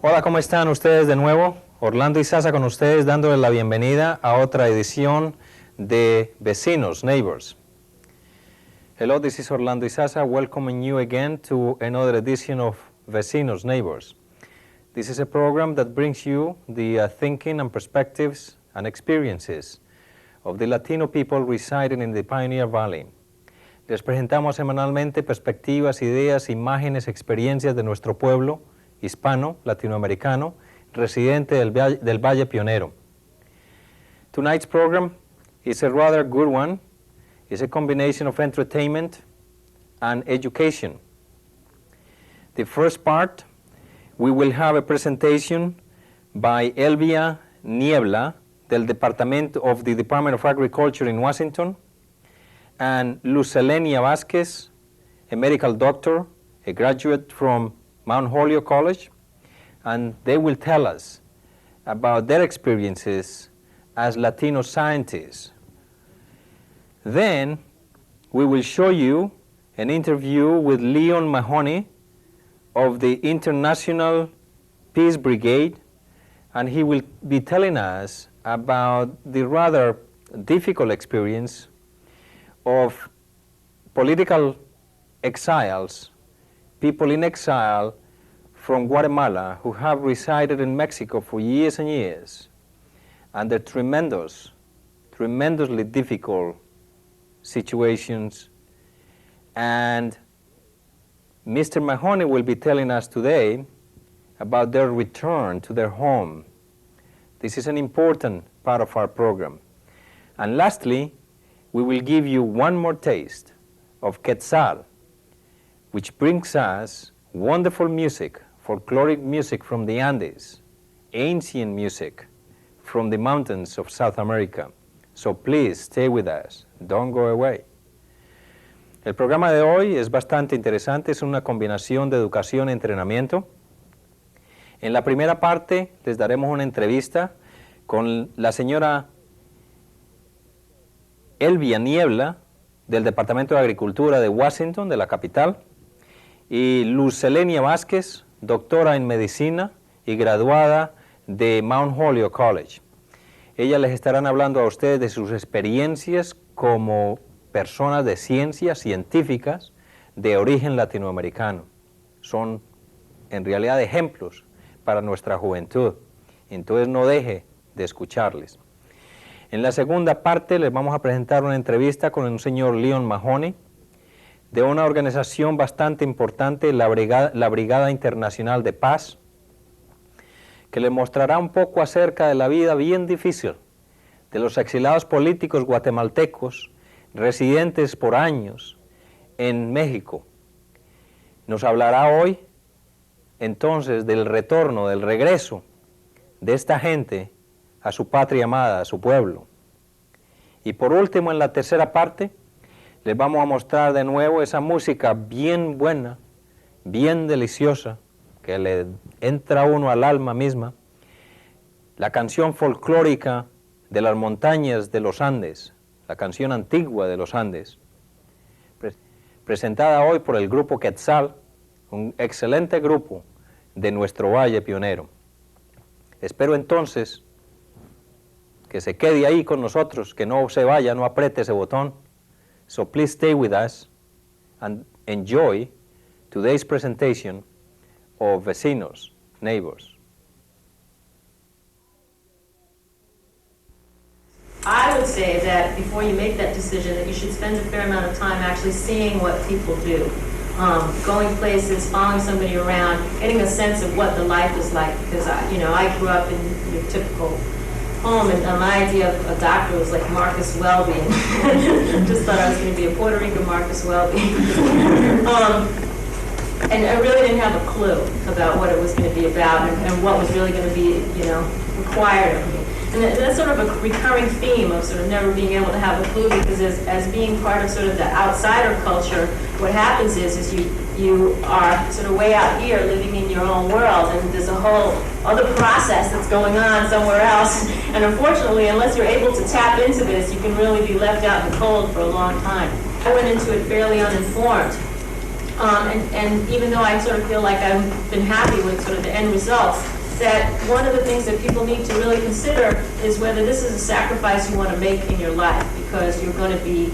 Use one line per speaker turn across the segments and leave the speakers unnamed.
Hola, ¿cómo están ustedes de nuevo? Orlando y Sasa con ustedes dándoles la bienvenida a otra edición de Vecinos, Neighbors. Hello, this is Orlando y Sasa welcoming you again to another edition of Vecinos, Neighbors. This is a program that brings you the thinking and perspectives and experiences of the Latino people residing in the Pioneer Valley. Les presentamos semanalmente perspectivas, ideas, imágenes, experiencias de nuestro pueblo hispano, latinoamericano, residente del Valle Pionero. Tonight's program is a rather good one. It's a combination of entertainment and education. The first part, we will have a presentation by Elvia Niebla del Departamento of the Department of Agriculture in Washington, and Luz Selenia Vasquez, a medical doctor, a graduate from Mount Holyoke College, and they will tell us about their experiences as Latino scientists. Then we will show you an interview with Leon Mahoney of the International Peace Brigade, and he will be telling us about the rather difficult experience of political exiles, people in exile from Guatemala who have resided in Mexico for years and years under tremendously difficult situations. And Mr. Mahoney will be telling us today about their return to their home. This is an important part of our program. And lastly, we will give you one more taste of Quetzal, which brings us wonderful music, folkloric music from the Andes, ancient music from the mountains of South America. So please stay with us, don't go away. El programa de hoy es bastante interesante, es una combinación de educación y entrenamiento. En la primera parte les daremos una entrevista con la señora Elvia Niebla del Departamento de Agricultura de Washington, de la capital, y Luz Selenia Vasquez, doctora en medicina y graduada de Mount Holyoke College. Ellas les estarán hablando a ustedes de sus experiencias como personas de ciencias científicas de origen latinoamericano. Son en realidad ejemplos para nuestra juventud, entonces no deje de escucharles. En la segunda parte les vamos a presentar una entrevista con un señor Leon Mahoney, de una organización bastante importante, la Brigada Internacional de Paz, que le mostrará un poco acerca de la vida bien difícil de los exilados políticos guatemaltecos residentes por años en México. Nos hablará hoy entonces del retorno, del regreso de esta gente a su patria amada, a su pueblo. Y por último, en la tercera parte, les vamos a mostrar de nuevo esa música bien buena, bien deliciosa, que le entra a uno al alma misma, la canción folclórica de las montañas de los Andes, la canción antigua de los Andes, presentada hoy por el Grupo Quetzal, un excelente grupo de nuestro Valle Pionero. Espero entonces que se quede ahí con nosotros, que no se vaya, no apriete ese botón. So please stay with us and enjoy today's presentation of Vecinos, Neighbors.
I would say that before you make that decision, that you should spend a fair amount of time actually seeing what people do. Going places, following somebody around, getting a sense of what the life is like, because I grew up in your typical home, and my idea of a doctor was like Marcus Welby. Just thought I was going to be a Puerto Rican Marcus Welby. and I really didn't have a clue about what it was going to be about and what was really going to be, required of me. And that's sort of a recurring theme of sort of never being able to have a clue, because as being part of sort of the outsider culture, what happens is you are sort of way out here living in your own world, and there's a whole other process that's going on somewhere else. And unfortunately, unless you're able to tap into this, you can really be left out in the cold for a long time. I went into it fairly uninformed. And even though I sort of feel like I've been happy with sort of the end results, that one of the things that people need to really consider is whether this is a sacrifice you want to make in your life, because you're going to be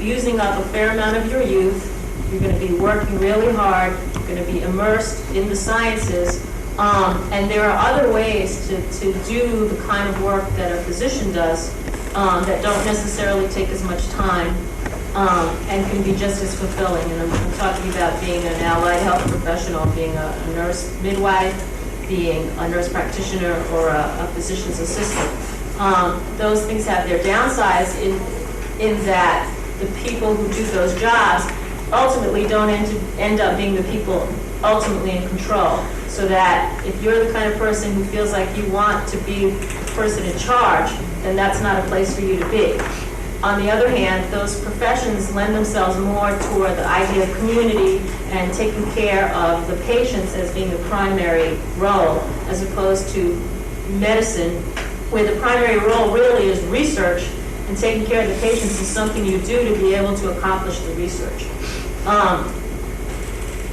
using up a fair amount of your youth, you're going to be working really hard, you're going to be immersed in the sciences, and there are other ways to do the kind of work that a physician does that don't necessarily take as much time and can be just as fulfilling. And I'm talking about being an allied health professional, being a nurse midwife, being a nurse practitioner, or a physician's assistant. Those things have their downsides in that the people who do those jobs ultimately don't end up being the people ultimately in control. So that if you're the kind of person who feels like you want to be the person in charge, then that's not a place for you to be. On the other hand, those professions lend themselves more toward the idea of community and taking care of the patients as being the primary role, as opposed to medicine, where the primary role really is research, and taking care of the patients is something you do to be able to accomplish the research.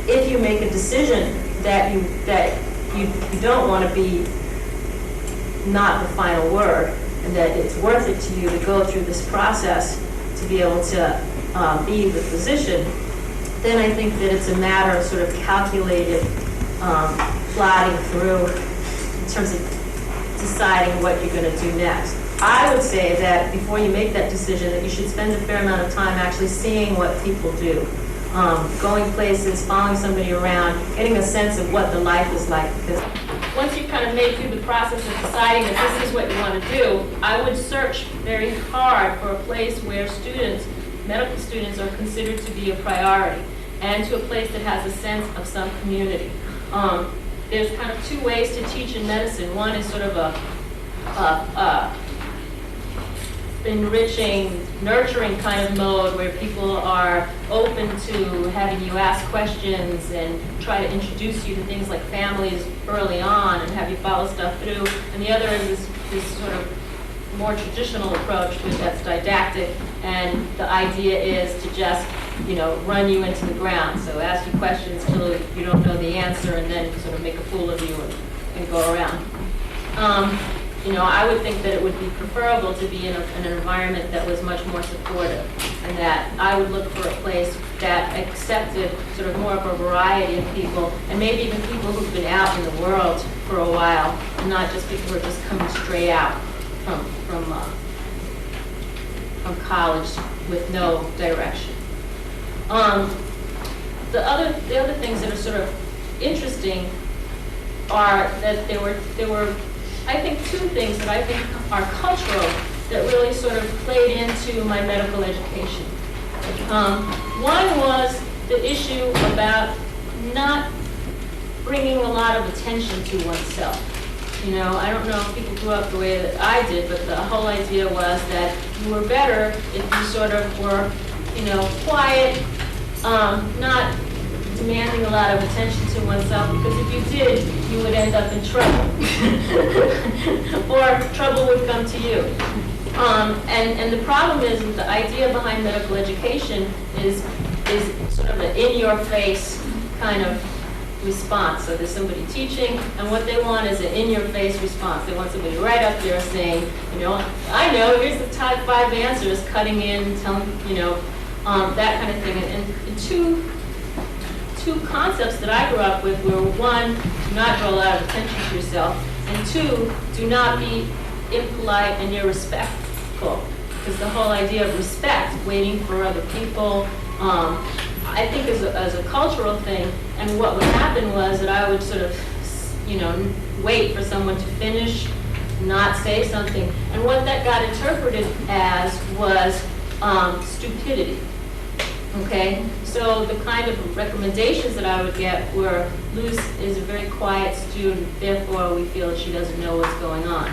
If you make a decision that you don't want to be not the final word, and that it's worth it to you to go through this process to be able to be the physician, then I think that it's a matter of sort of calculated plodding through in terms of deciding what you're going to do next. I would say that before you make that decision, that you should spend a fair amount of time actually seeing what people do. Going places, following somebody around, getting a sense of what the life is like. Because once you've kind of made through the process of deciding that this is what you want to do, I would search very hard for a place where students, medical students, are considered to be a priority, and to a place that has a sense of some community. There's kind of two ways to teach in medicine. One is sort of a enriching, nurturing kind of mode where people are open to having you ask questions and try to introduce you to things like families early on and have you follow stuff through. And the other is this sort of more traditional approach that's didactic, and the idea is to just, run you into the ground. So ask you questions till you don't know the answer, and then sort of make a fool of you and go around. I would think that it would be preferable to be in an environment that was much more supportive, and that I would look for a place that accepted sort of more of a variety of people, and maybe even people who've been out in the world for a while, and not just people who are just coming straight out from college with no direction. The other things that are sort of interesting are that there were I think two things that I think are cultural that really sort of played into my medical education. One was the issue about not bringing a lot of attention to oneself. I don't know if people grew up the way that I did, but the whole idea was that you were better if you sort of were, quiet, not demanding a lot of attention to oneself, because if you did, you would end up in trouble. Or trouble would come to you. And the problem is that the idea behind medical education is sort of an in-your-face kind of response. So there's somebody teaching, and what they want is an in-your-face response. They want somebody right up there saying, I know, here's the top 5 answers, cutting in, telling, that kind of thing. And two concepts that I grew up with were, one, do not draw a lot of attention to yourself, and two, do not be impolite and irrespectful. Because the whole idea of respect, waiting for other people, I think as a cultural thing, and what would happen was that I would sort of, wait for someone to finish, not say something, and what that got interpreted as was stupidity. Okay, so the kind of recommendations that I would get were, Luz is a very quiet student, therefore we feel she doesn't know what's going on.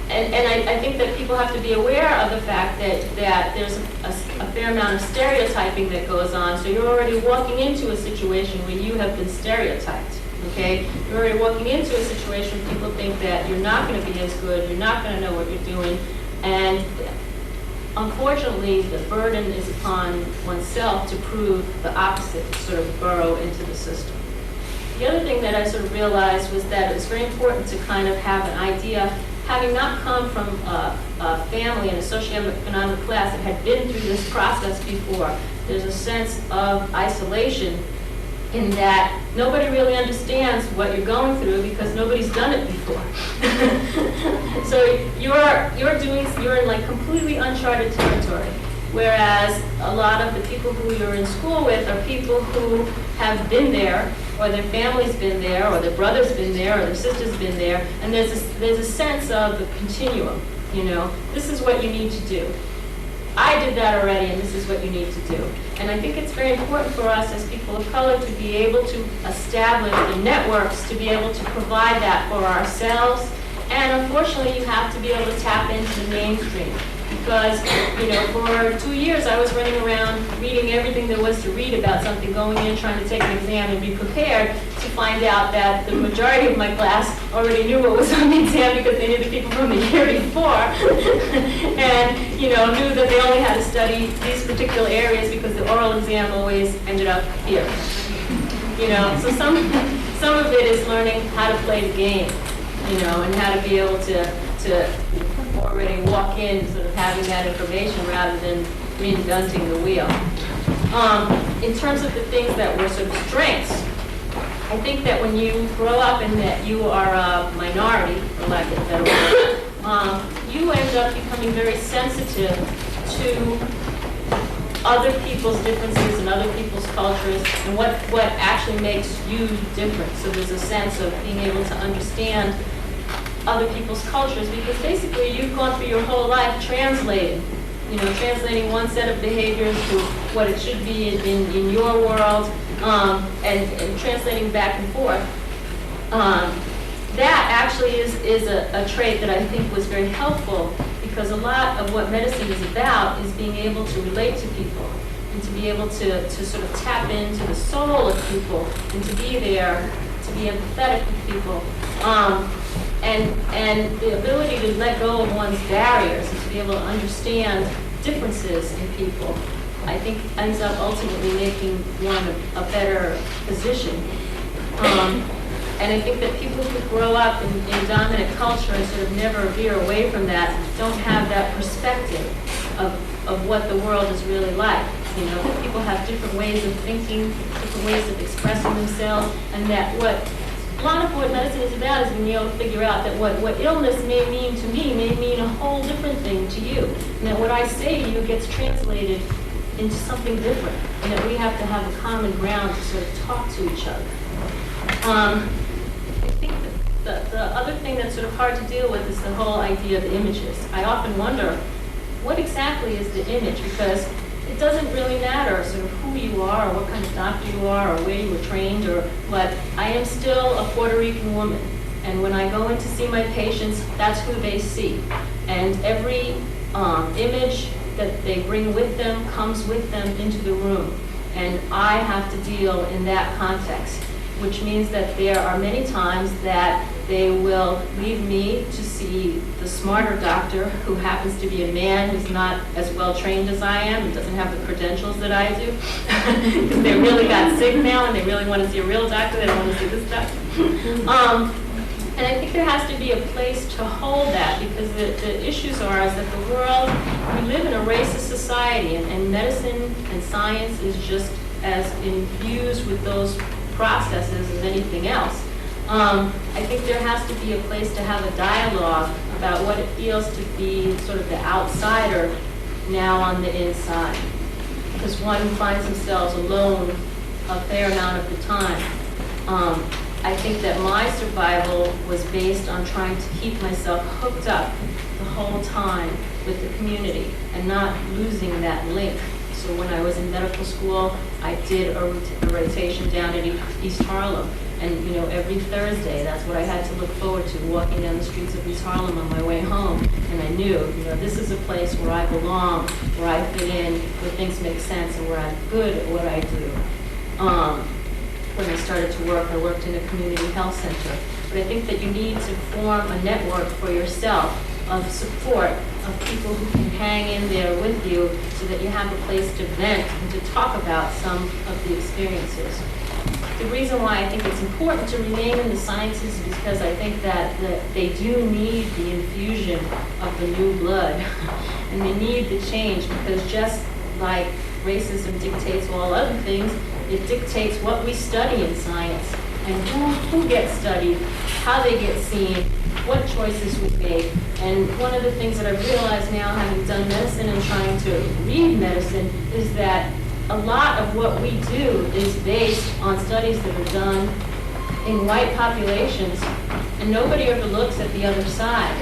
And I think that people have to be aware of the fact that there's a fair amount of stereotyping that goes on, so you're already walking into a situation where you have been stereotyped. Okay, you're already walking into a situation where people think that you're not going to be as good, you're not going to know what you're doing, and unfortunately, the burden is upon oneself to prove the opposite, to sort of burrow into the system. The other thing that I sort of realized was that it was very important to kind of have an idea, having not come from a family and a socioeconomic class that had been through this process before, there's a sense of isolation in that nobody really understands what you're going through because nobody's done it before. So you're in like completely uncharted territory. Whereas a lot of the people who you're in school with are people who have been there, or their family's been there, or their brother's been there, or their sister's been there, and there's a sense of the continuum, you know. This is what you need to do. I did that already, and this is what you need to do. And I think it's very important for us as people of color to be able to establish the networks to be able to provide that for ourselves. And unfortunately, you have to be able to tap into the mainstream. Because, you know, for 2 years I was running around reading everything there was to read about something, going in, trying to take an exam and be prepared, to find out that the majority of my class already knew what was on the exam because they knew the people from the year before. And, you know, knew that they only had to study these particular areas because the oral exam always ended up here. You know, so some of it is learning how to play the game, you know, and how to be able to already walk in sort of having that information rather than reinventing the wheel. In terms of the things that were sort of strengths, I think that when you grow up and that you are a minority, for lack of a better word, you end up becoming very sensitive to other people's differences and other people's cultures and what actually makes you different. So there's a sense of being able to understand other people's cultures, because basically you've gone through your whole life translating one set of behaviors to what it should be in your world, and translating back and forth. That actually is a trait that I think was very helpful, because a lot of what medicine is about is being able to relate to people and to be able to sort of tap into the soul of people and to be there, to be empathetic with people. And the ability to let go of one's barriers and to be able to understand differences in people, I think ends up ultimately making one a better physician. And I think that people who grow up in dominant culture and sort of never veer away from that don't have that perspective of what the world is really like. You know, people have different ways of thinking, different ways of expressing themselves, and that a lot of what medicine is about is being able to figure out that what illness may mean to me may mean a whole different thing to you. And that what I say to you gets translated into something different. And that we have to have a common ground to sort of talk to each other. I think that the other thing that's sort of hard to deal with is the whole idea of images. I often wonder, what exactly is the image? Because it doesn't really matter sort of who you are or what kind of doctor you are or where you were trained or what. I am still a Puerto Rican woman. And when I go in to see my patients, that's who they see. And every image that they bring with them comes with them into the room. And I have to deal in that context, which means that there are many times that they will leave me to see the smarter doctor who happens to be a man who's not as well trained as I am and doesn't have the credentials that I do. Because they really got sick now and they really want to see a real doctor, they don't want to see this doctor. And I think there has to be a place to hold that, because the issues are is that the world, we live in a racist society, and medicine and science is just as infused with those processes as anything else. I think there has to be a place to have a dialogue about what it feels to be sort of the outsider now on the inside, because one finds themselves alone a fair amount of the time. I think that my survival was based on trying to keep myself hooked up the whole time with the community and not losing that link. So when I was in medical school, I did a rotation down at East Harlem. And, you know, every Thursday, that's what I had to look forward to, walking down the streets of East Harlem on my way home. And I knew, you know, this is a place where I belong, where I fit in, where things make sense, and where I'm good at what I do. When I started to work, I worked in a community health center. But I think that you need to form a network for yourself of support, of people who can hang in there with you so that you have a place to vent and to talk about some of the experiences. The reason why I think it's important to remain in the sciences is because I think that they do need the infusion of the new blood and they need the change, because just like racism dictates all other things, it dictates what we study in science and who gets studied, how they get seen, what choices we make. And one of the things that I've realized now, having done medicine and trying to read medicine, is that a lot of what we do is based on studies that are done in white populations, and nobody ever looks at the other side.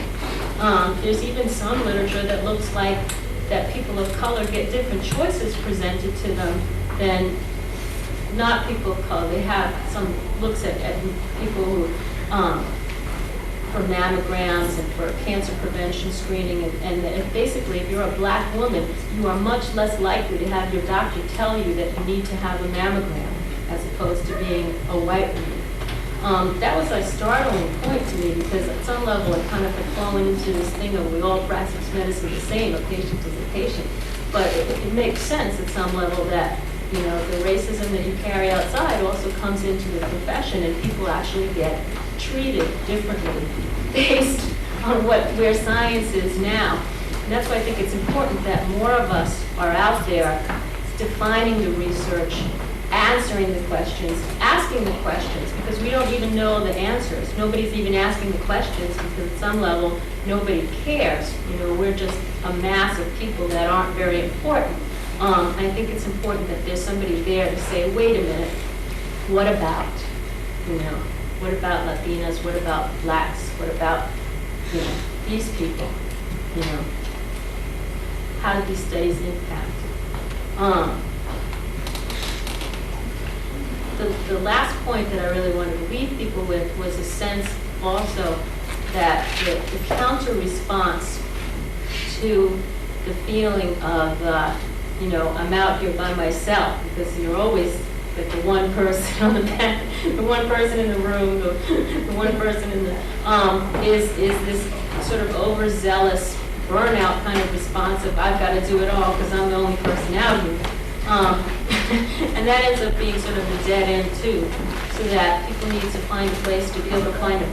There's even some literature that looks like that people of color get different choices presented to them than not people of color. They have some looks at people who, for mammograms and for cancer prevention screening, and basically if you're a black woman, you are much less likely to have your doctor tell you that you need to have a mammogram as opposed to being a white woman. That was a startling point to me, because at some level it kind of had fallen into this thing of we all practice medicine the same, a patient is a patient. But it makes sense at some level that, you know, the racism that you carry outside also comes into the profession, and people actually get treated differently based on where science is now. And that's why I think it's important that more of us are out there defining the research, answering the questions, asking the questions, because we don't even know the answers. Nobody's even asking the questions because at some level nobody cares. You know, we're just a mass of people that aren't very important. I think it's important that there's somebody there to say, wait a minute, what about, you know, what about Latinas? What about blacks? What about, you know, these people? You know, how do these studies impact? The last point that I really wanted to leave people with was a sense also that the counter response to the feeling of, you know, I'm out here by myself, because you're always like the one person on the bench, the one person in the room, the one person in the, is this sort of overzealous burnout kind of response of I've got to do it all because I'm the only person out here. And that ends up being sort of a dead end too, so that people need to find a place to be able to find a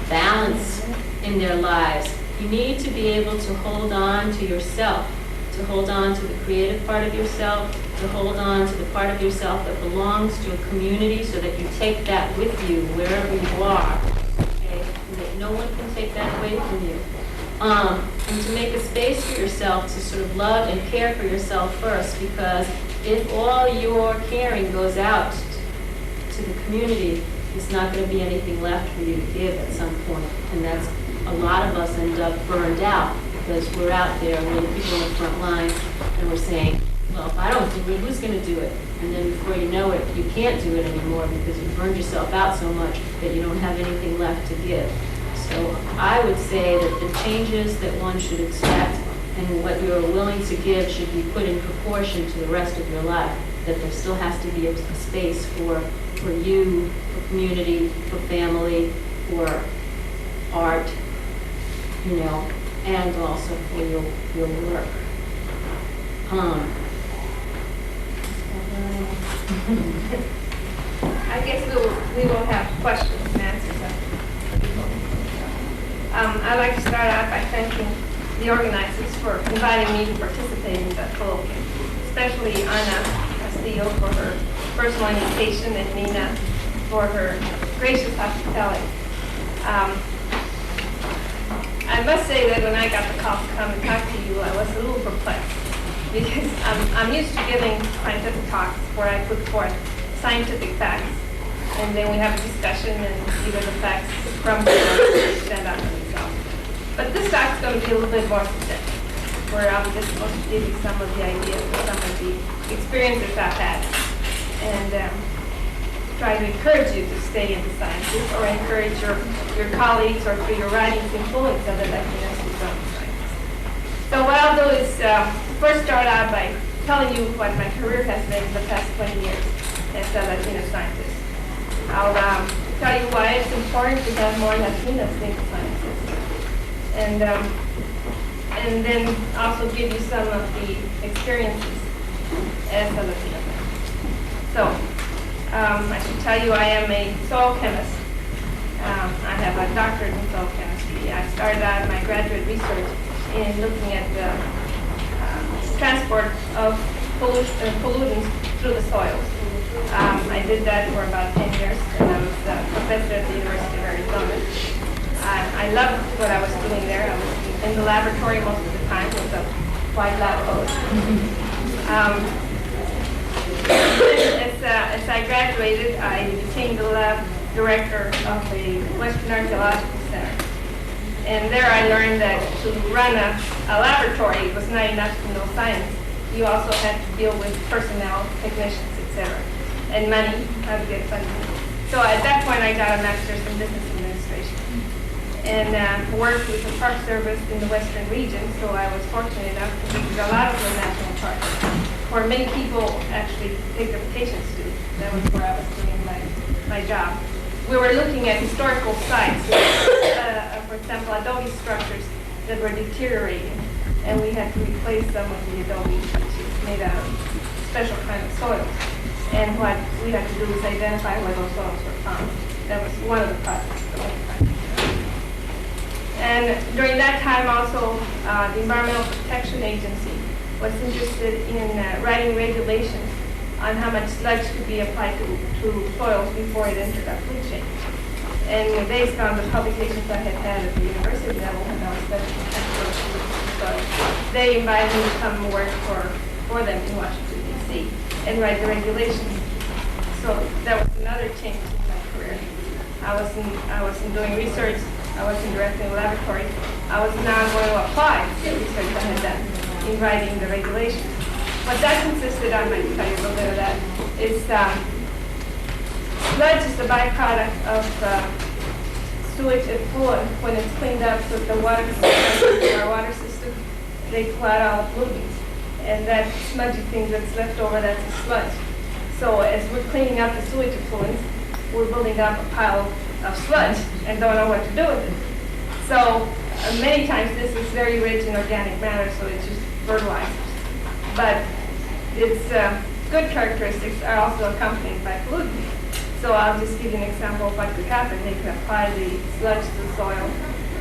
balance in their lives. You need to be able to hold on to yourself, to hold on to the creative part of yourself, to hold on to the part of yourself that belongs to a community, so that you take that with you wherever you are, okay? And that no one can take that away from you. And to make a space for yourself to sort of love and care for yourself first, because if all your caring goes out to the community, there's not going to be anything left for you to give at some point. And that's, a lot of us end up burned out, because we're out there, we're the people in the front lines, and we're saying, well, if I don't do it, who's going to do it? And then before you know it, you can't do it anymore because you've burned yourself out so much that you don't have anything left to give. So I would say that the changes that one should expect and what you're willing to give should be put in proportion to the rest of your life. That there still has to be a space for you, for community, for family, for art, you know, and also for your work.
I guess we will have questions and answers. I'd like to start out by thanking the organizers for inviting me to participate in the colloquium, especially Ana Castillo for her personal invitation and Nina for her gracious hospitality. I must say that when I got the call to come and talk to you, I was a little perplexed, because I'm used to giving scientific talks where I put forth scientific facts, and then we have a discussion, and either the facts crumble or they stand out for themselves. But this talk is going to be a little bit more substantive, where I'm just going to give you some of the ideas and some of the experiences I've had, and try to encourage you to stay in the sciences, or encourage your colleagues or through your writings influence other Latinas who don't the sciences. So what I'll do is first start out by telling you what my career has been in the past 20 years as a Latina scientist. I'll tell you why it's important to have more Latinas in the sciences. And then also give you some of the experiences as a Latina. So, I should tell you I am a soil chemist. I have a doctorate in soil chemistry. I started out my graduate research in looking at the transport of pollutants through the soils. I did that for about 10 years, and I was a professor at the University of Arizona. I loved what I was doing there. I was in the laboratory most of the time with a white lab coat. As I graduated, I became the lab director of the Western Archaeological Center. And there I learned that to run a laboratory was not enough to know science. You also had to deal with personnel, technicians, etc., and money, how to get funding. So at that point, I got a master's in business administration and worked with the Park Service in the Western region. So I was fortunate enough to visit a lot of the national parks, where many people actually take their vacations to. That was where I was doing my job. We were looking at historical sites, for example, adobe structures that were deteriorating, and we had to replace some of the adobe, which is made out of special kind of soils. And what we had to do was identify where those soils were found. That was one of the projects that we were trying to do. And during that time also, the Environmental Protection Agency was interested in writing regulations on how much sludge could be applied to soils before it entered our food chain. And based on the publications I had had at the university level when I was studying soil, they invited me to come work for them in Washington, D.C. and write the regulations. So that was another change in my career. I wasn't doing research, I wasn't directing a laboratory. I was now going to apply the research I had done in writing the regulations. What that consisted of, I can tell you a little bit of that, is sludge is the byproduct of sewage effluent. When it's cleaned up with the water in our water system, they pull out all the pollutants. And that smudgy thing that's left over, that's a sludge. So as we're cleaning up the sewage effluents, we're building up a pile of sludge and don't know what to do with it. So many times this is very rich in organic matter, so it's just fertilizers. But its good characteristics are also accompanied by pollutants. So I'll just give you an example of what could happen. They could apply the sludge to the soil.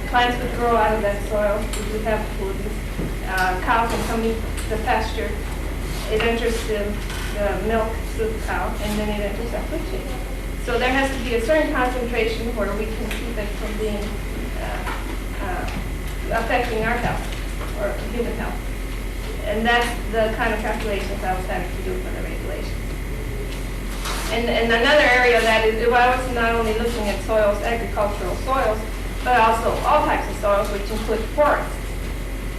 Plants would grow out of that soil, which would have pollutants. Cow can come eat the pasture. It enters the milk through the cow, and then it enters our food chain. So there has to be a certain concentration where we can keep it from being affecting our health or human health. And that's the kind of calculations I was having to do for the regulations. And another area that is, well, I was not only looking at soils, agricultural soils, but also all types of soils, which include forests.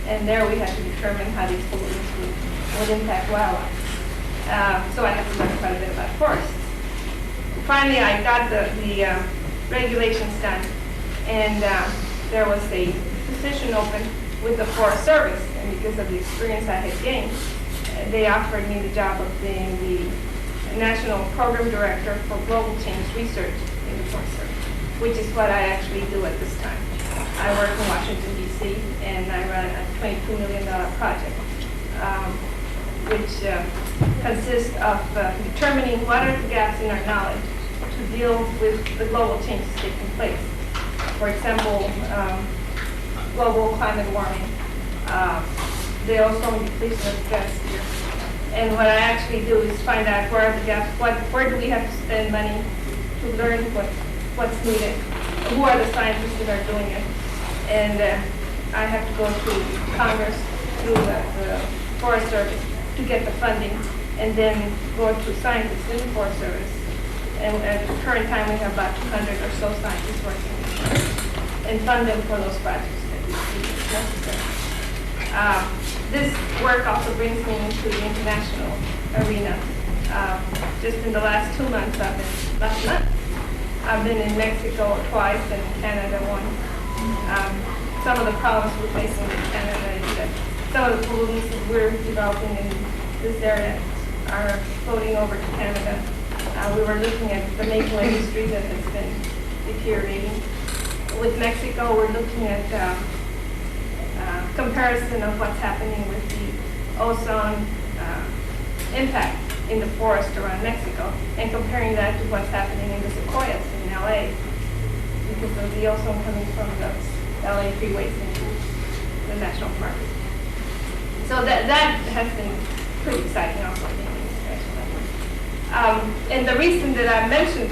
And there we had to determine how these pollutants would impact wildlife. So I had to learn quite a bit about forests. Finally, I got the regulations done, and there was a position open with the Forest Service, and because of the experience I had gained, they offered me the job of being the National Program Director for Global Change Research in the Forest Service, which is what I actually do at this time. I work in Washington, D.C., and I run a $22 million project, which consists of determining what are the gaps in our knowledge to deal with the global changes taking place. For example, global climate warming, the ozone depletion of the stratosphere. And what I actually do is find out where are the gaps, where do we have to spend money to learn what's needed, who are the scientists that are doing it. And I have to go to Congress through the Forest Service to get the funding, and then go to scientists in the Forest Service. And at the current time, we have about 200 or so scientists working in the forest, and fund them for those projects that we it's necessary. This work also brings me into the international arena. Just in the last 2 months, last month, I've been in Mexico twice and Canada once. Some of the problems we're facing in Canada is that some of the pollutants that we're developing in this area are floating over to Canada. We were looking at the maple industry that has been deteriorating. With Mexico, we're looking at comparison of what's happening with the ozone impact in the forest around Mexico and comparing that to what's happening in the sequoias in LA because of the ozone coming from the LA freeways into the national park. So that has been pretty exciting also being in international network. And the reason that I mentioned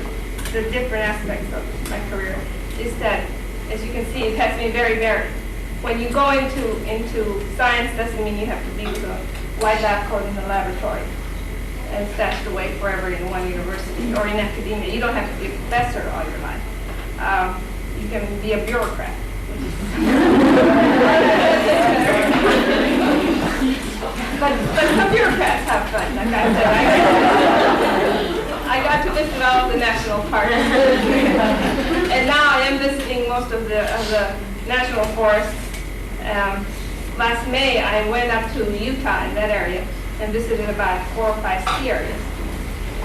the different aspects of my career is that, as you can see, it has been very varied. When you go into science, doesn't mean you have to be with a white lab coat in the laboratory and stashed away forever in one university or in academia. You don't have to be a professor all your life. You can be a bureaucrat. but some bureaucrats have fun, like I said. I got to visit all of the national parks. And now I am visiting most of the national forests. Last May, I went up to Utah in that area and visited about 4 or 5 ski areas.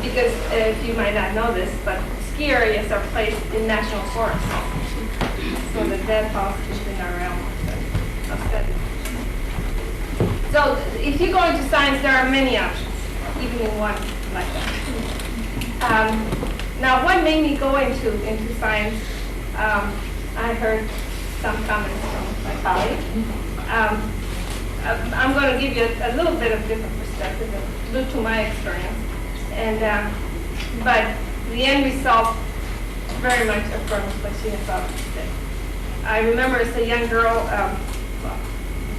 Because if you might not know this, but ski areas are placed in national forests. So the dead falls within our realm of study. So if you go into science, there are many options, even in one like that. Now, what made me go into science? I heard some comments from my colleague. I'm going to give you a little bit of different perspective due to my experience, but the end result very much affirms what she has already said. I remember as a young girl, a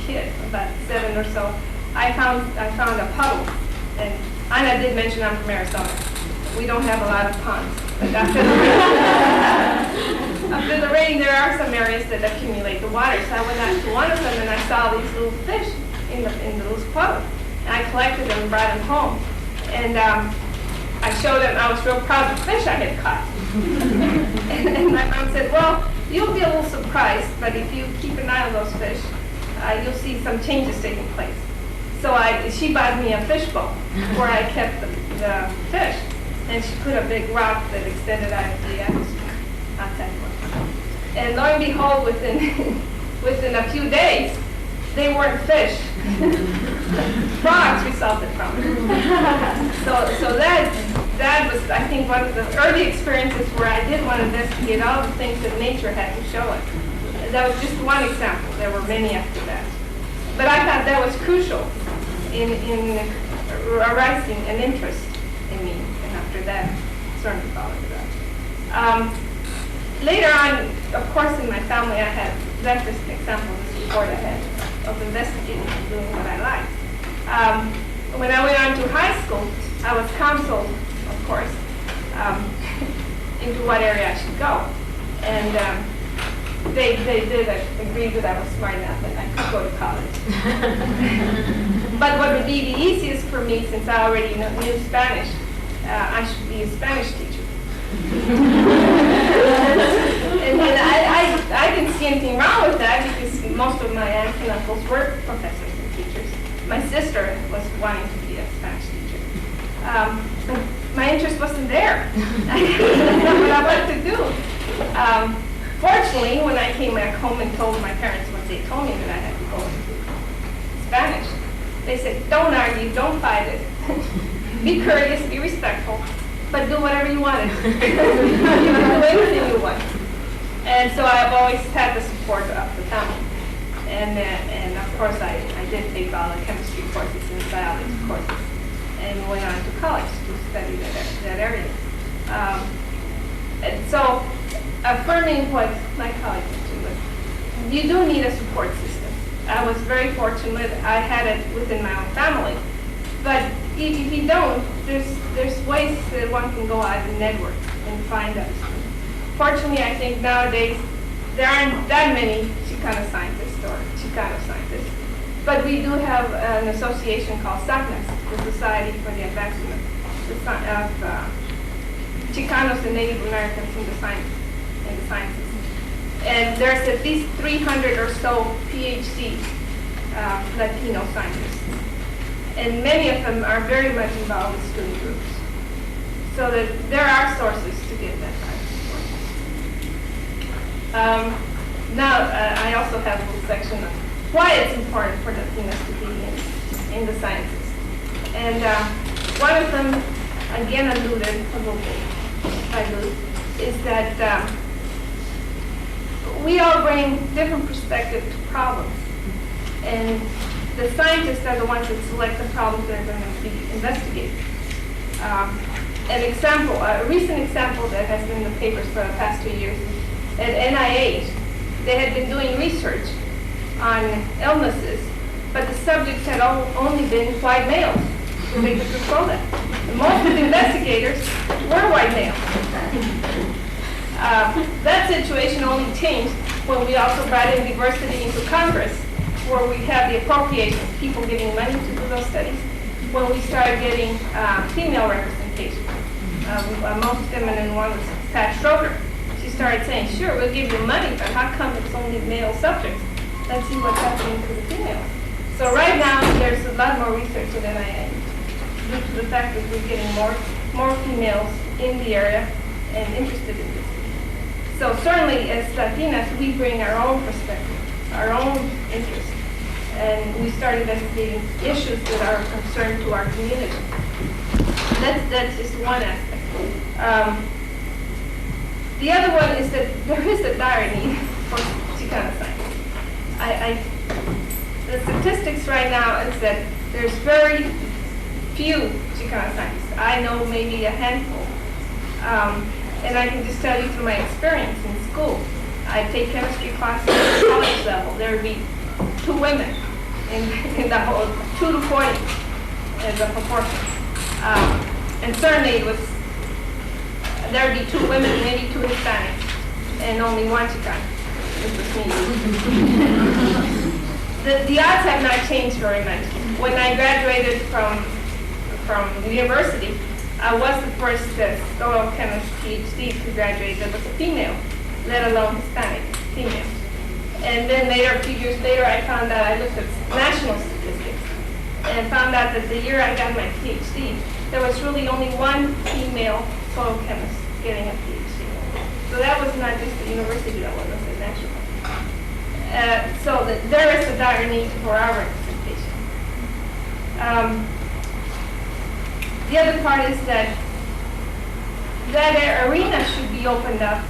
kid, about 7 or so, I found a puddle, and Anna did mention I'm from Arizona. We don't have a lot of ponds, but after the rain, there are some areas that accumulate the water. So I went out to one of them and I saw these little fish in the loose puddle. And I collected them and brought them home. And I showed them, I was real proud of the fish I had caught. and my mom said, well, you'll be a little surprised, but if you keep an eye on those fish, you'll see some changes taking place. So she bought me a fishbowl where I kept the fish. And she put a big rock that extended out of the atmosphere outside. And lo and behold, within a few days, they weren't fish. Frogs resulted from it. So that was, I think, one of the early experiences where I did want to investigate all the things that nature had to show us. That was just one example. There were many after that. But I thought that was crucial in arising an interest in me. And after that, certainly followed it up. Later on, of course, in my family, I had, that's just an example of the support I had of investigating and doing what I liked. When I went on to high school, I was counseled, of course, into what area I should go. And they did agree that I was smart enough and I could go to college. But what would be the easiest for me, since I already knew Spanish, I should be a Spanish teacher. And I didn't see anything wrong with that because most of my aunts and uncles were professors and teachers. My sister was wanting to be a Spanish teacher. But my interest wasn't there. I didn't know what I wanted to do. Fortunately, when I came back home and told my parents what they told me that I had to go into Spanish, they said, don't argue, don't fight it. Be courteous, be respectful, but do whatever you want. You can do anything you want. And so I've always had the support of the family. And of course, I did take all the chemistry courses and biology courses and went on to college to study that area. And so affirming what my colleagues was, you do need a support system. I was very fortunate. I had it within my own family. But if you don't, there's ways that one can go out and network and find others. Fortunately, I think nowadays there aren't that many Chicano scientists or Chicano scientists, but we do have an association called SACNAS, the Society for the Advancement of Chicanos and Native Americans in the sciences. And there's at least 300 or so PhD Latino scientists. And many of them are very much involved with student groups. So that there are sources to get that kind of support. Now, I also have a little section of why it's important for Latinas to be in the sciences. And one of them, again alluded a little bit by Luz, is that we all bring different perspectives to problems. And the scientists are the ones that select the problems that are going to be investigated. A recent example that has been in the papers for the past 2 years, at NIH, they had been doing research on illnesses, but the subjects had only been white males, so they could control that. Most of the investigators were white males. That situation only changed when we also brought in diversity into Congress, where we have the appropriations, people giving money to do those studies, when we started getting female representation. Most feminine one was Pat Schroeder. She started saying, sure, we'll give you money, but how come it's only male subjects? Let's see what's happening to the females. So right now, there's a lot more research at NIH due to the fact that we're getting more females in the area and interested in this. So certainly, as Latinas, we bring our own perspective, our own interests, and we start investigating issues that are of concern to our community. That's just one aspect. The other one is that there is a dire need for Chicano science. The statistics right now is that there's very few Chicano scientists. I know maybe a handful. And I can just tell you from my experience in school. I take chemistry classes at the college level. There would be 2 women in the whole, 2 to 40 as a proportion. And certainly there would be 2 women, maybe 2 Hispanics, and only 1 Chicano, which was me. The odds have not changed very much. When I graduated from university, I was the first soil chemist PhD to graduate that was a female, let alone Hispanic female. And then later, a few years later, I found out, I looked at national statistics and found out that the year I got my PhD, there was really only 1 female soil chemist getting a PhD. So that was not just the university level, it was a national. So there is a dire need for our representation. The other part is that arena should be opened up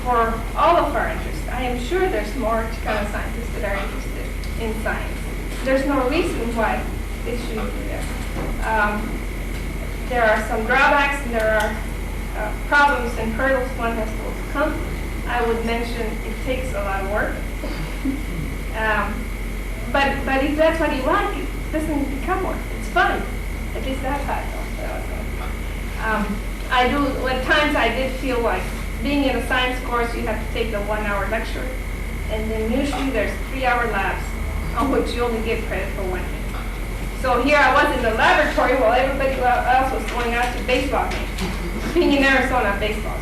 for all of our interests. I am sure there's more Chicano scientists that are interested in science. There's no reason why it shouldn't be there. There are some drawbacks and there are problems and hurdles one has to overcome. I would mention it takes a lot of work. But if that's what you like, it doesn't become work. It's fun. At least that's how I felt. At times I did feel like being in a science course, you have to take the 1-hour lecture, and then usually there's 3-hour labs on which you only get credit for 1 minute. So here I was in the laboratory while everybody else was going out to baseball games. Being in Arizona, baseball.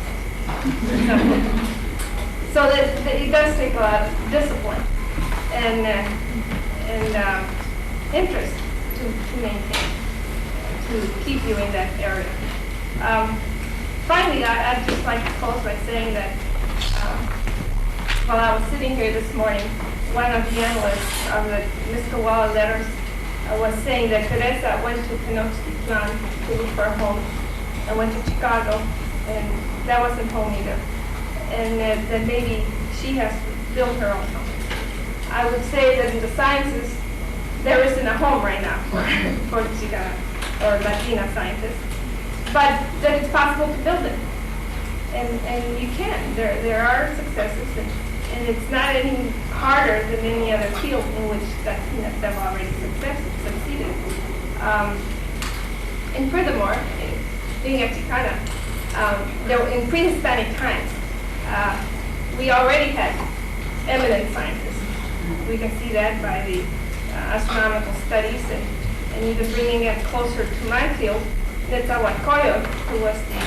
So that it does take a lot of discipline and interest to maintain, to keep you in that area. Finally, I'd just like to close by saying that while I was sitting here this morning, one of the analysts of the Miskawala letters was saying that Teresa went to Tenochtitlan to look for a home and went to Chicago, and that wasn't home either. And that maybe she has to build her own home. I would say that in the sciences, there isn't a home right now for Chicana or Latina scientists, but that it's possible to build it. And you can. There are successes, and it's not any harder than any other field in which Latinas have already succeeded. And furthermore, being a Chicana, in pre-Hispanic times, we already had eminent scientists. We can see that by the astronomical studies, and even bringing it closer to my field, Netzahualcoyotl, who was the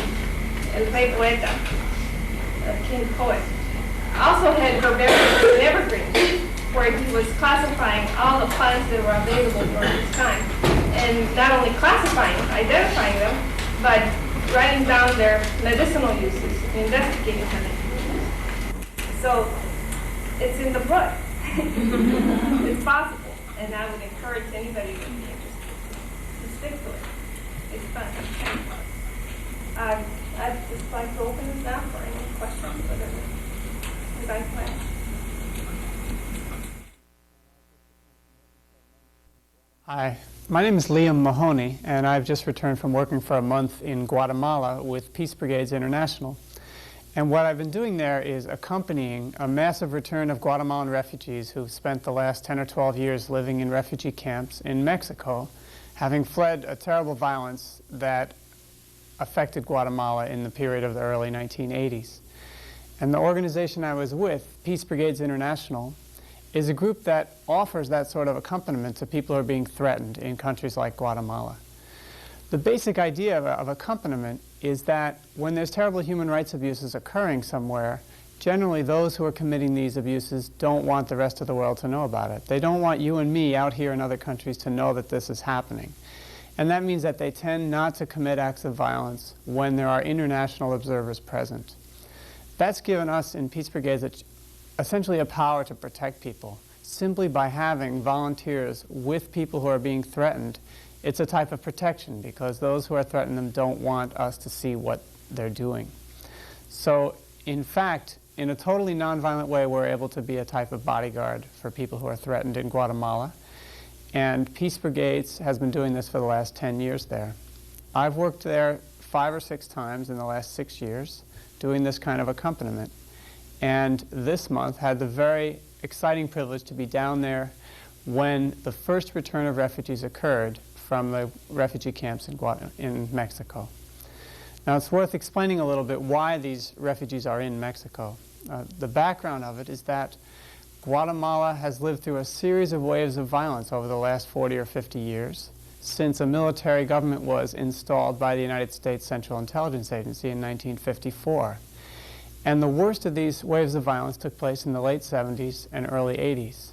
El Rey Poeta, king poet, also had herbariums and evergreens, where he was classifying all the plants that were available during his time. And not only classifying, identifying them, but writing down their medicinal uses, investigating them. So it's in the blood. It's possible, and I would encourage anybody who would be interested to stick to it. It's fun. I'd just like to open this now for any questions, whatever you guys plan.
Hi, my name is Liam Mahoney, and I've just returned from working for a month in Guatemala with Peace Brigades International. And what I've been doing there is accompanying a massive return of Guatemalan refugees who've spent the last 10 or 12 years living in refugee camps in Mexico, having fled a terrible violence that affected Guatemala in the period of the early 1980s. And the organization I was with, Peace Brigades International, is a group that offers that sort of accompaniment to people who are being threatened in countries like Guatemala. The basic idea of accompaniment is that when there's terrible human rights abuses occurring somewhere, generally those who are committing these abuses don't want the rest of the world to know about it. They don't want you and me out here in other countries to know that this is happening. And that means that they tend not to commit acts of violence when there are international observers present. That's given us in Peace Brigades essentially a power to protect people. Simply by having volunteers with people who are being threatened, it's a type of protection because those who are threatening them don't want us to see what they're doing. So, in fact, in a totally nonviolent way, we're able to be a type of bodyguard for people who are threatened in Guatemala. And Peace Brigades has been doing this for the last 10 years there. I've worked there 5 or 6 times in the last 6 years doing this kind of accompaniment. And this month had the very exciting privilege to be down there when the first return of refugees occurred from the refugee camps in Mexico. Now it's worth explaining a little bit why these refugees are in Mexico. The background of it is that Guatemala has lived through a series of waves of violence over the last 40 or 50 years since a military government was installed by the United States Central Intelligence Agency in 1954. And the worst of these waves of violence took place in the late 70s and early 80s.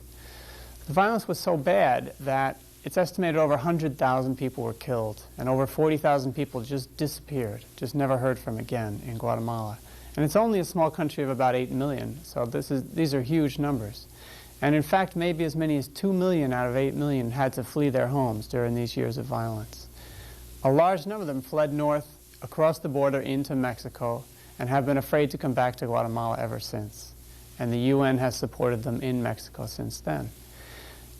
The violence was so bad that it's estimated over 100,000 people were killed, and over 40,000 people just disappeared, just never heard from again in Guatemala. And it's only a small country of about 8 million, so these are huge numbers. And in fact, maybe as many as 2 million out of 8 million had to flee their homes during these years of violence. A large number of them fled north across the border into Mexico and have been afraid to come back to Guatemala ever since. And the UN has supported them in Mexico since then.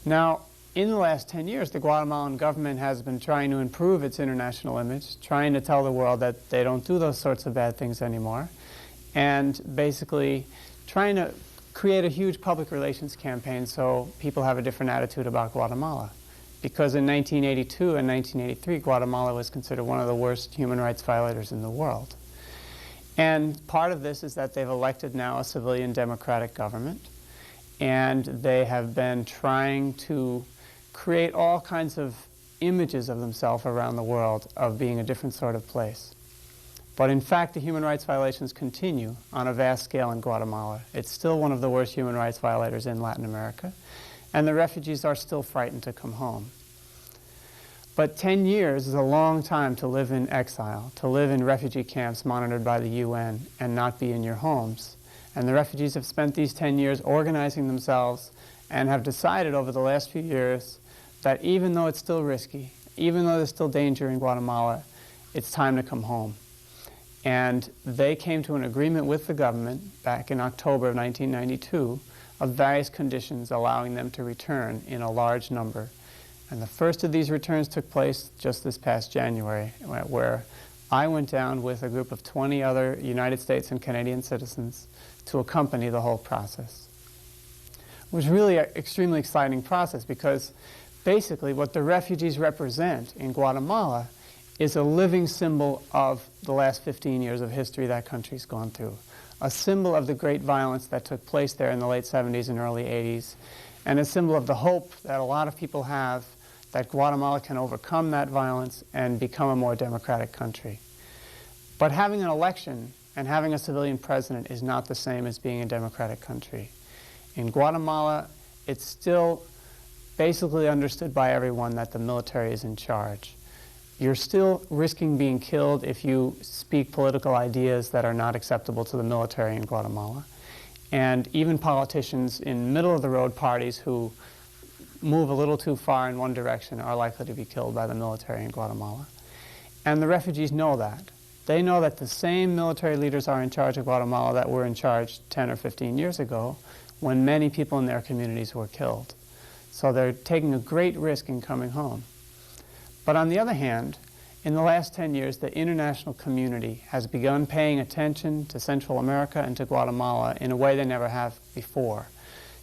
Now, in the last 10 years, the Guatemalan government has been trying to improve its international image, trying to tell the world that they don't do those sorts of bad things anymore, and basically trying to create a huge public relations campaign so people have a different attitude about Guatemala. Because in 1982 and 1983, Guatemala was considered one of the worst human rights violators in the world. And part of this is that they've elected now a civilian democratic government, and they have been trying to create all kinds of images of themselves around the world of being a different sort of place. But in fact, the human rights violations continue on a vast scale in Guatemala. It's still one of the worst human rights violators in Latin America, and the refugees are still frightened to come home. But 10 years is a long time to live in exile, to live in refugee camps monitored by the UN and not be in your homes. And the refugees have spent these 10 years organizing themselves and have decided over the last few years that even though it's still risky, even though there's still danger in Guatemala, it's time to come home. And they came to an agreement with the government back in October of 1992 of various conditions allowing them to return in a large number. And the first of these returns took place just this past January, where I went down with a group of 20 other United States and Canadian citizens to accompany the whole process. It was really an extremely exciting process because basically what the refugees represent in Guatemala is a living symbol of the last 15 years of history that country's gone through. A symbol of the great violence that took place there in the late 70s and early 80s, and a symbol of the hope that a lot of people have that Guatemala can overcome that violence and become a more democratic country. But having an election and having a civilian president is not the same as being a democratic country. In Guatemala, it's still basically understood by everyone that the military is in charge. You're still risking being killed if you speak political ideas that are not acceptable to the military in Guatemala. And even politicians in middle-of-the-road parties who move a little too far in one direction are likely to be killed by the military in Guatemala. And the refugees know that. They know that the same military leaders are in charge of Guatemala that were in charge 10 or 15 years ago when many people in their communities were killed. So they're taking a great risk in coming home. But on the other hand, in the last 10 years, the international community has begun paying attention to Central America and to Guatemala in a way they never have before.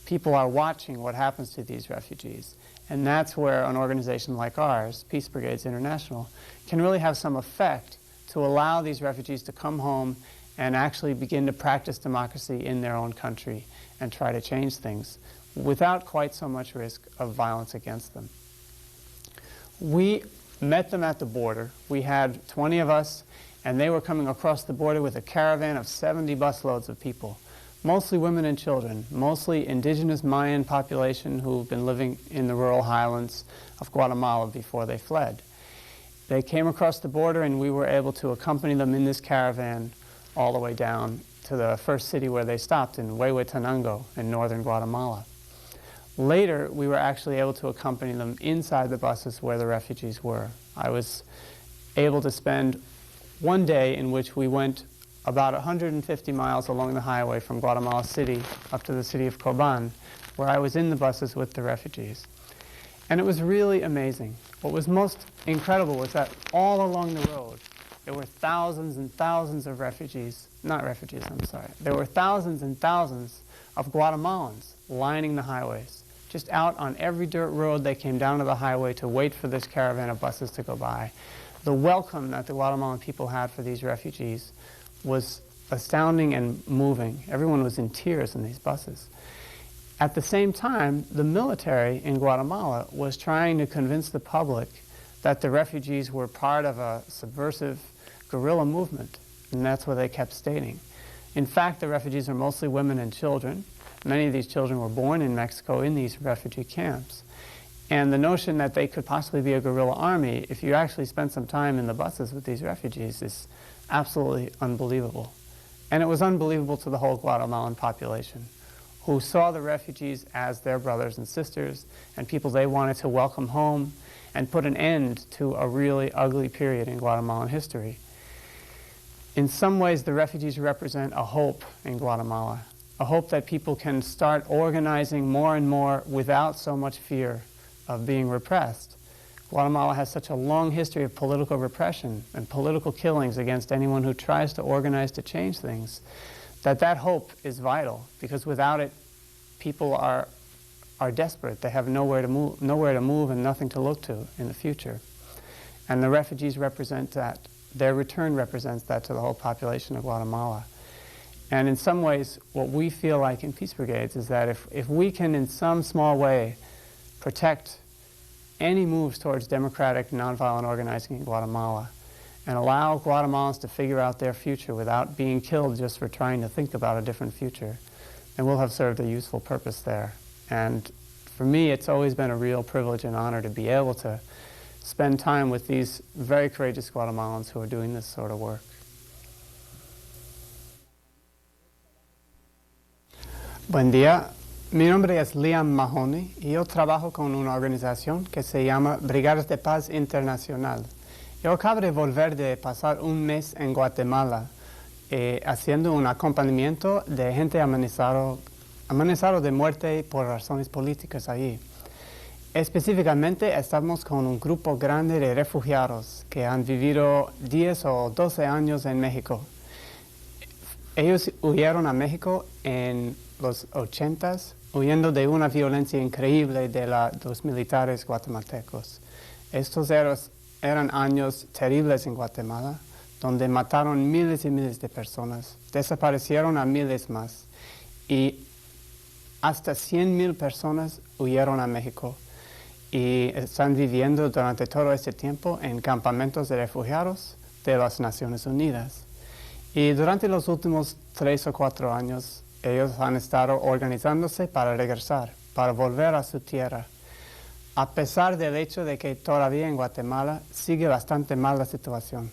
People are watching what happens to these refugees. And that's where an organization like ours, Peace Brigades International, can really have some effect to allow these refugees to come home and actually begin to practice democracy in their own country and try to change things without quite so much risk of violence against them. We met them at the border. We had 20 of us, and they were coming across the border with a caravan of 70 busloads of people, mostly women and children, mostly indigenous Mayan population who've been living in the rural highlands of Guatemala before they fled. They came across the border, and we were able to accompany them in this caravan all the way down to the first city where they stopped, in Huehuetenango in northern Guatemala. Later, we were actually able to accompany them inside the buses where the refugees were. I was able to spend one day in which we went about 150 miles along the highway from Guatemala City up to the city of Coban, where I was in the buses with the refugees. And it was really amazing. What was most incredible was that all along the road, there were thousands and thousands of refugees, not refugees, I'm sorry. There were thousands and thousands of Guatemalans lining the highways. Just out on every dirt road, they came down to the highway to wait for this caravan of buses to go by. The welcome that the Guatemalan people had for these refugees was astounding and moving. Everyone was in tears in these buses. At the same time, the military in Guatemala was trying to convince the public that the refugees were part of a subversive guerrilla movement, and that's what they kept stating. In fact, the refugees are mostly women and children. Many of these children were born in Mexico in these refugee camps. And the notion that they could possibly be a guerrilla army, if you actually spend some time in the buses with these refugees, is absolutely unbelievable. And it was unbelievable to the whole Guatemalan population, who saw the refugees as their brothers and sisters and people they wanted to welcome home and put an end to a really ugly period in Guatemalan history. In some ways, the refugees represent a hope in Guatemala, a hope that people can start organizing more and more without so much fear of being repressed. Guatemala has such a long history of political repression and political killings against anyone who tries to organize to change things, that hope is vital, because without it, people are desperate. They have nowhere to move and nothing to look to in the future. And the refugees represent that. Their return represents that to the whole population of Guatemala. And in some ways, what we feel like in Peace Brigades is that if we can in some small way protect any moves towards democratic, nonviolent organizing in Guatemala and allow Guatemalans to figure out their future without being killed just for trying to think about a different future, then we'll have served a useful purpose there. And for me, it's always been a real privilege and honor to be able to spend time with these very courageous Guatemalans who are doing this sort of work. Buen día, mi nombre es Liam Mahoney y yo trabajo con una organización que se llama Brigada de Paz Internacional. Yo acabo de volver de pasar un mes en Guatemala haciendo un acompañamiento de gente amenazado de muerte por razones políticas allí. Específicamente estamos con un grupo grande de refugiados que han vivido 10 o 12 años en México. Ellos huyeron a México en los 80s, huyendo de una violencia increíble de los militares guatemaltecos. Estos eran años terribles en Guatemala, donde mataron miles y miles de personas, desaparecieron a miles más y hasta 100,000 personas huyeron a México y están viviendo durante todo este tiempo en campamentos de refugiados de las Naciones Unidas. Y durante los últimos 3 o 4 años, ellos han estado organizándose para regresar, para volver a su tierra. A pesar del hecho de que todavía en Guatemala sigue bastante mal la situación.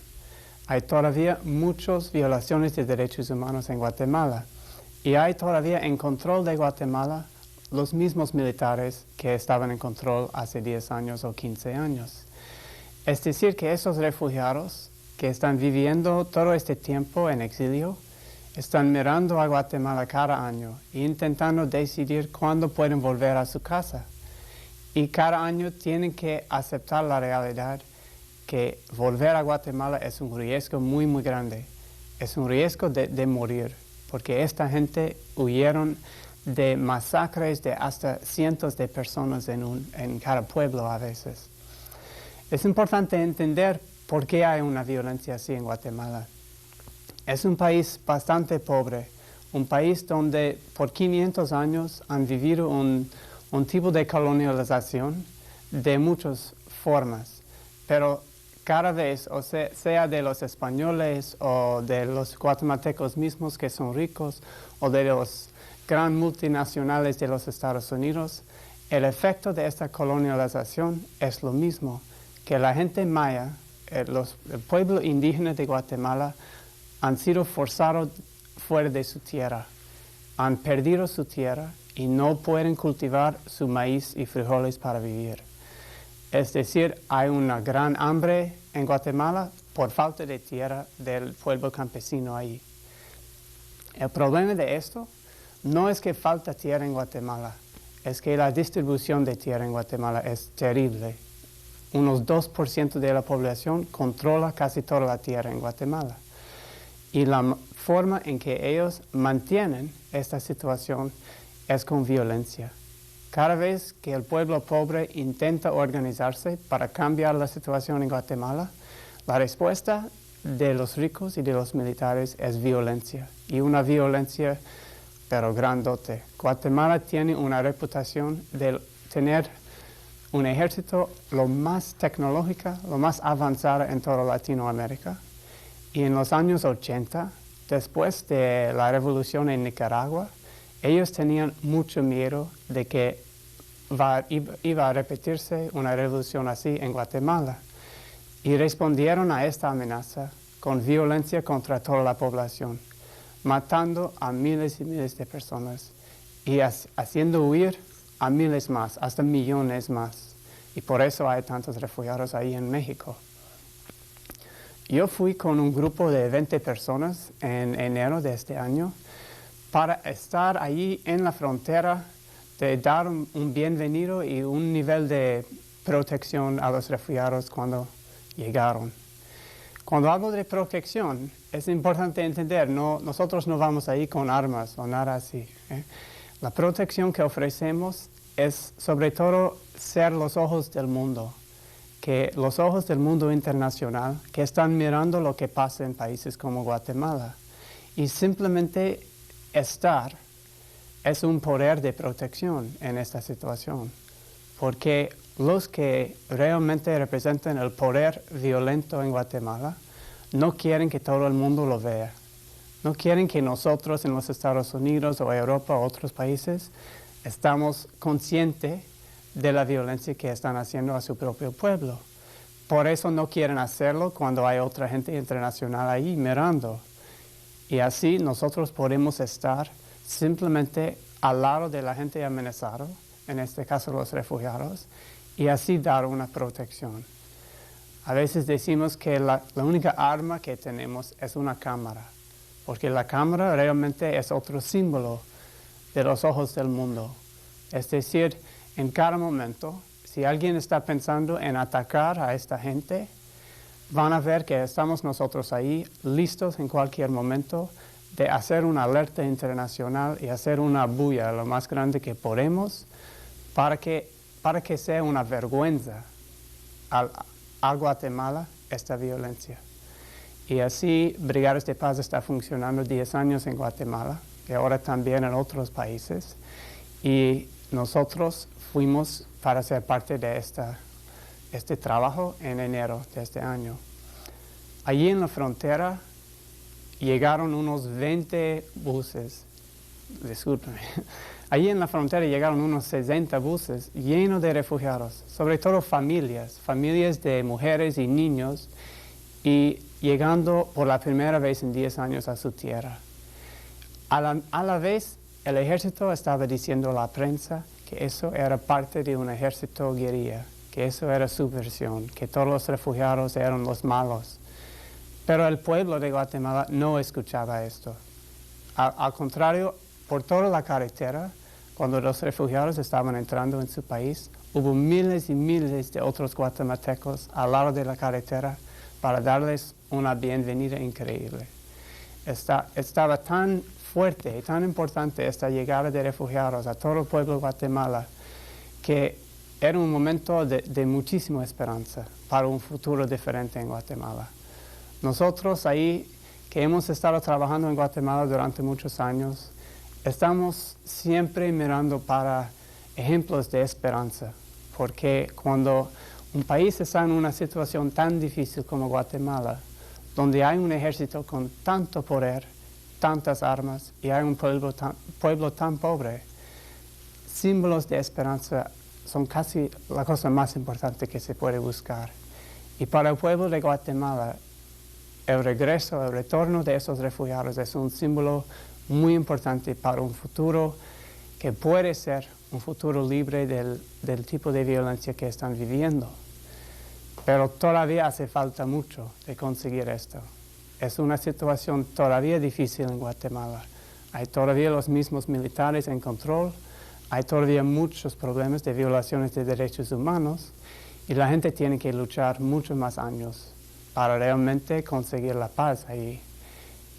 Hay todavía muchas violaciones de derechos humanos en Guatemala. Y hay todavía en control de Guatemala los mismos militares que estaban en control hace 10 años o 15 años. Es decir, que esos refugiados que están viviendo todo este tiempo en exilio, están mirando a Guatemala cada año e intentando decidir cuándo pueden volver a su casa. Y cada año tienen que aceptar la realidad que volver a Guatemala es un riesgo muy, muy grande. Es un riesgo de morir, porque esta gente huyeron de masacres de hasta cientos de personas en cada pueblo a veces. Es importante entender por qué hay una violencia así en Guatemala. Es un país bastante pobre, un país donde por 500 años han vivido un tipo de colonialización de muchas formas, pero cada vez, o sea de los españoles o de los guatemaltecos mismos que son ricos o de los gran multinacionales de los Estados Unidos, el efecto de esta colonialización es lo mismo, que la gente maya, el pueblo indígena de Guatemala, han sido forzados fuera de su tierra, han perdido su tierra y no pueden cultivar su maíz y frijoles para vivir. Es decir, hay una gran hambre en Guatemala por falta de tierra del pueblo campesino ahí. El problema de esto no es que falta tierra en Guatemala, es que la distribución de tierra en Guatemala es terrible. Unos 2% de la población controla casi toda la tierra en Guatemala. Y la forma en que ellos mantienen esta situación es con violencia. Cada vez que el pueblo pobre intenta organizarse para cambiar la situación en Guatemala, la respuesta de los ricos y de los militares es violencia. Y una violencia, pero grandote. Guatemala tiene una reputación de tener un ejército lo más tecnológico, lo más avanzado en toda Latinoamérica. Y en los años 80, después de la revolución en Nicaragua, ellos tenían mucho miedo de que iba a repetirse una revolución así en Guatemala. Y respondieron a esta amenaza con violencia contra toda la población, matando a miles y miles de personas y haciendo huir a miles más, hasta millones más. Y por eso hay tantos refugiados ahí en México. Yo fui con un grupo de 20 personas en enero de este año para estar allí en la frontera, de dar un bienvenido y un nivel de protección a los refugiados cuando llegaron. Cuando hablo de protección, es importante entender, nosotros no vamos ahí con armas o nada así. La protección que ofrecemos es sobre todo ser los ojos del mundo, que los ojos del mundo internacional que están mirando lo que pasa en países como Guatemala. Y simplemente estar es un poder de protección en esta situación, porque los que realmente representan el poder violento en Guatemala no quieren que todo el mundo lo vea. No quieren que nosotros en los Estados Unidos o Europa o otros países estamos conscientes de la violencia que están haciendo a su propio pueblo. Por eso no quieren hacerlo cuando hay otra gente internacional ahí mirando. Y así nosotros podemos estar simplemente al lado de la gente amenazada, en este caso los refugiados, y así dar una protección. A veces decimos que la única arma que tenemos es una cámara, porque la cámara realmente es otro símbolo de los ojos del mundo. Es decir, en cada momento, si alguien está pensando en atacar a esta gente, van a ver que estamos nosotros ahí listos en cualquier momento de hacer una alerta internacional y hacer una bulla lo más grande que podemos para que sea una vergüenza a Guatemala esta violencia. Y así Brigadas de Paz está funcionando 10 años en Guatemala y ahora también en otros países. Y nosotros fuimos para ser parte de este trabajo en enero de este año. Allí en la frontera llegaron unos 20 buses, discúlpeme, allí en la frontera llegaron unos 60 buses llenos de refugiados, sobre todo familias de mujeres y niños, y llegando por la primera vez en 10 años a su tierra. A la vez, el ejército estaba diciendo a la prensa que eso era parte de un ejército guerrilla, que eso era subversión, que todos los refugiados eran los malos. Pero el pueblo de Guatemala no escuchaba esto. Al contrario, por toda la carretera, cuando los refugiados estaban entrando en su país, hubo miles y miles de otros guatemaltecos al lado de la carretera para darles una bienvenida increíble. Estaba tan fuerte y tan importante esta llegada de refugiados a todo el pueblo de Guatemala que era un momento de muchísima esperanza para un futuro diferente en Guatemala. Nosotros ahí, que hemos estado trabajando en Guatemala durante muchos años, estamos siempre mirando para ejemplos de esperanza, porque cuando un país está en una situación tan difícil como Guatemala, donde hay un ejército con tanto poder, tantas armas, y hay un pueblo tan pobre, símbolos de esperanza son casi la cosa más importante que se puede buscar. Y para el pueblo de Guatemala, el retorno de esos refugiados es un símbolo muy importante para un futuro que puede ser un futuro libre del tipo de violencia que están viviendo. Pero todavía hace falta mucho de conseguir esto. Es una situación todavía difícil en Guatemala. Hay todavía los mismos militares en control, hay todavía muchos problemas de violaciones de derechos humanos y la gente tiene que luchar muchos más años para realmente conseguir la paz ahí.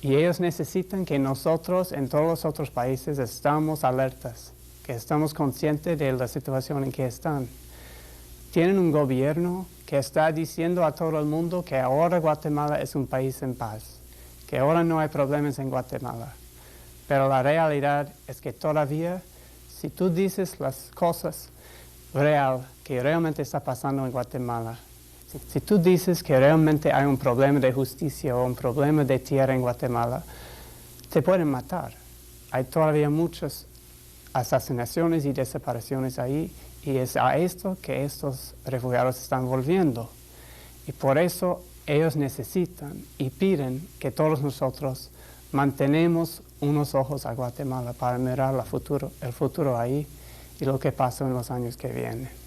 Y ellos necesitan que nosotros en todos los otros países estamos alertas, que estamos conscientes de la situación en que están. Tienen un gobierno que está diciendo a todo el mundo que ahora Guatemala es un país en paz, que ahora no hay problemas en Guatemala. Pero la realidad es que todavía, si tú dices las cosas que realmente está pasando en Guatemala, si tú dices que realmente hay un problema de justicia o un problema de tierra en Guatemala, te pueden matar. Hay todavía muchas asesinaciones y desapariciones ahí, y es a esto que estos refugiados están volviendo. Y por eso ellos necesitan y piden que todos nosotros mantenemos unos ojos a Guatemala para mirar el futuro ahí y lo que pasa en los años que vienen.